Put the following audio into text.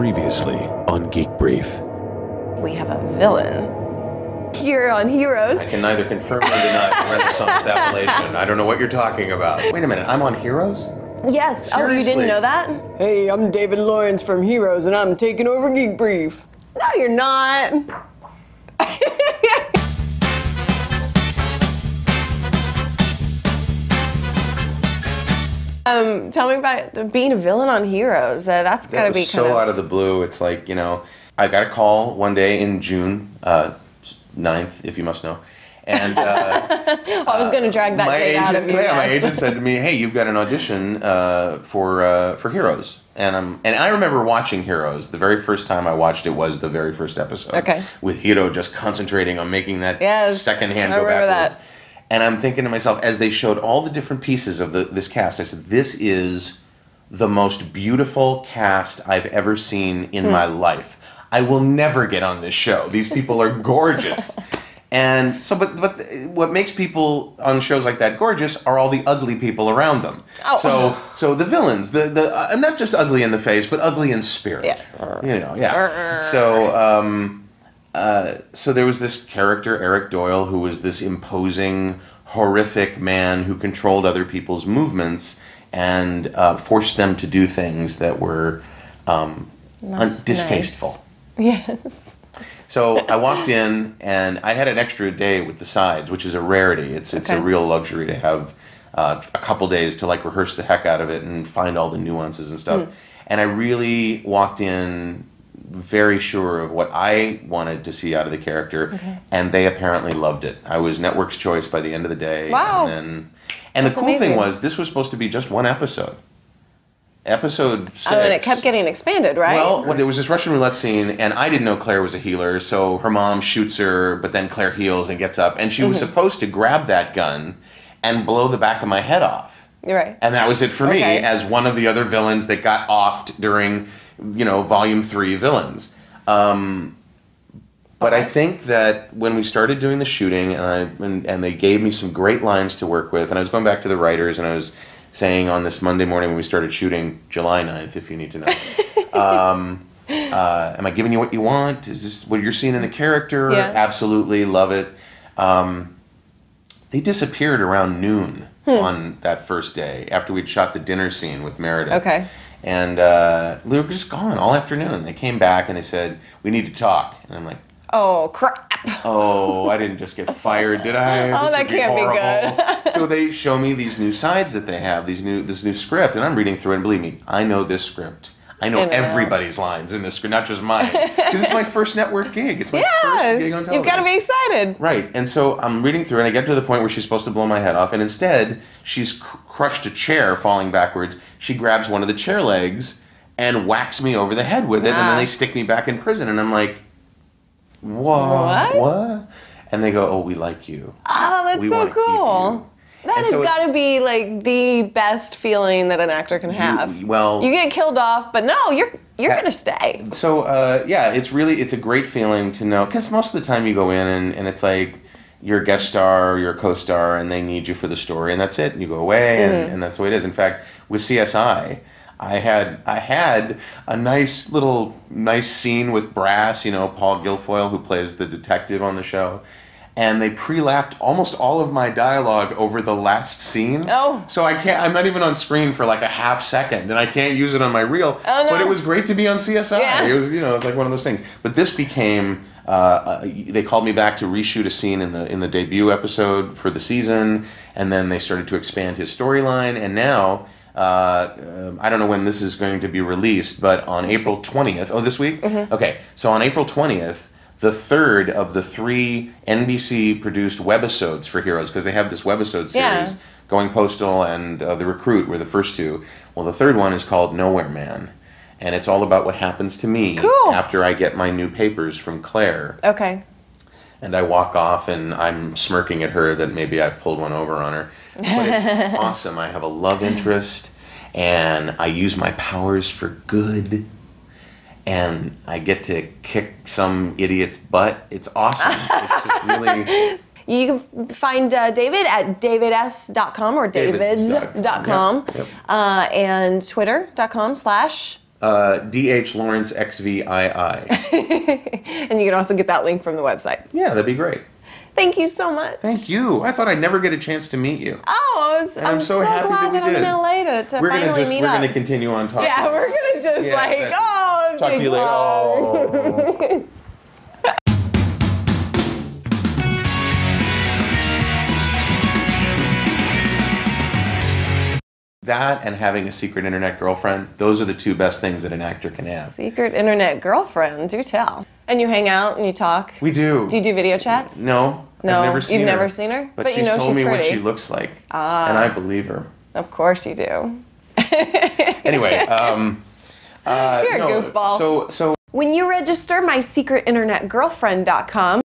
Previously on Geek Brief. We have a villain here on Heroes. I can neither confirm nor deny the Renaissance appellation. I don't know what you're talking about. Wait a minute, I'm on Heroes? Yes. Seriously? Oh, you didn't know that? Hey, I'm David Lawrence from Heroes, and I'm taking over Geek Brief. No, you're not. Tell me about being a villain on Heroes. That's got to be kind so out of the blue. It's like, I got a call one day in June 9th, if you must know. And I was going to drag that date out of you. Yeah, my agent said to me, "Hey, you've got an audition for Heroes." And I remember watching Heroes. The very first time I watched it was the very first episode. Okay. With Hiro just concentrating on making that second hand go That. backwards. And I'm thinking to myself, as they showed all the different pieces of this cast, I said, "This is the most beautiful cast I've ever seen in my life. I will never get on this show. These people are gorgeous." And so, but what makes people on shows like that gorgeous are all the ugly people around them. Oh. So the villains, the not just ugly in the face, but ugly in spirit. Yeah. So there was this character, Eric Doyle, who was this imposing, horrific man who controlled other people's movements and forced them to do things that were distasteful. Nice. Yes. So I walked in, and I had an extra day with the sides, which is a rarity. It's a real luxury to have a couple days to rehearse the heck out of it and find all the nuances and stuff. And I really walked in very sure of what I wanted to see out of the character, and they apparently loved it. I was Network's choice by the end of the day. Wow. And the cool thing was, this was supposed to be just one episode. Episode 6. And it kept getting expanded, right? Well, there was this Russian roulette scene, and I didn't know Claire was a healer, so her mom shoots her, but then Claire heals and gets up, and she was supposed to grab that gun and blow the back of my head off. You're right. And that was it for me as one of the other villains that got offed during, Volume 3 villains. But I think that when we started doing the shooting, and they gave me some great lines to work with, and I was going back to the writers, and I was saying on this Monday morning when we started shooting, July 9th, if you need to know, am I giving you what you want? Is this what you're seeing in the character? Yeah. Absolutely, love it. They disappeared around noon on that first day after we'd shot the dinner scene with Meredith. Okay. And we were just gone all afternoon. They came back and they said, "We need to talk." And I'm like, Oh, crap. "Oh, I didn't just get fired, did I? Oh, This that would be can't be horrible." good. So they show me these new sides that they have, this new script, and I'm reading through it, and believe me, I know this script. I know everybody's lines in this script, not just mine. Because it's my first network gig. It's my first gig on television. You've got to be excited. Right, and so I'm reading through, and I get to the point where she's supposed to blow my head off, and instead, she's crushed a chair falling backwards. She grabs one of the chair legs and whacks me over the head with it, and then they stick me back in prison, and I'm like, What? And they go, "Oh, we like you. Oh, that's We so wanna keep cool. you." That And has so got to be the best feeling that an actor can have. well, you get killed off, but no, you're gonna stay. So it's a great feeling to know, because most of the time you go in and it's like you're a guest star or you're a co-star and they need you for the story and that's it, and you go away and that's the way it is. In fact, with CSI, I had a nice scene with Brass, Paul Guilfoyle, who plays the detective on the show. And they pre-lapped almost all of my dialogue over the last scene. Oh. So I'm not even on screen for like a half second, and I can't use it on my reel. Oh, no. But it was great to be on CSI. Yeah. It was, it was like one of those things. But this became, they called me back to reshoot a scene in the debut episode for the season, and then they started to expand his storyline, and now, I don't know when this is going to be released, but on April 20th, this week? Mm-hmm. Okay, so on April 20th, the third of the 3 NBC-produced webisodes for Heroes, because they have this webisode series, Going Postal and The Recruit were the first 2. Well, the third one is called Nowhere Man, and it's all about what happens to me after I get my new papers from Claire. Okay. And I walk off, and I'm smirking at her that maybe I've pulled one over on her. But it's awesome. I have a love interest, and I use my powers for good. And I get to kick some idiot's butt. It's awesome. It's just really... You can find David at davids.com or davids.com. Yep. And twitter.com/ DH Lawrence XVII. And you can also get that link from the website. Yeah, that'd be great. Thank you so much. Thank you. I thought I'd never get a chance to meet you. Oh, I'm so happy glad that I'm in LA to finally meet up. We're going to continue on talking. Yeah, we're going to just talk to you later. Oh. That and having a secret internet girlfriend, those are the two best things that an actor can have. Secret internet girlfriend, do tell. And you hang out and you talk? We do. Do you do video chats? No. No, I've never seen you've her. never seen her? But you know told she's me pretty. what she looks like, and I believe her. Of course you do. Anyway, You're a goofball. So when you register mysecretinternetgirlfriend.com,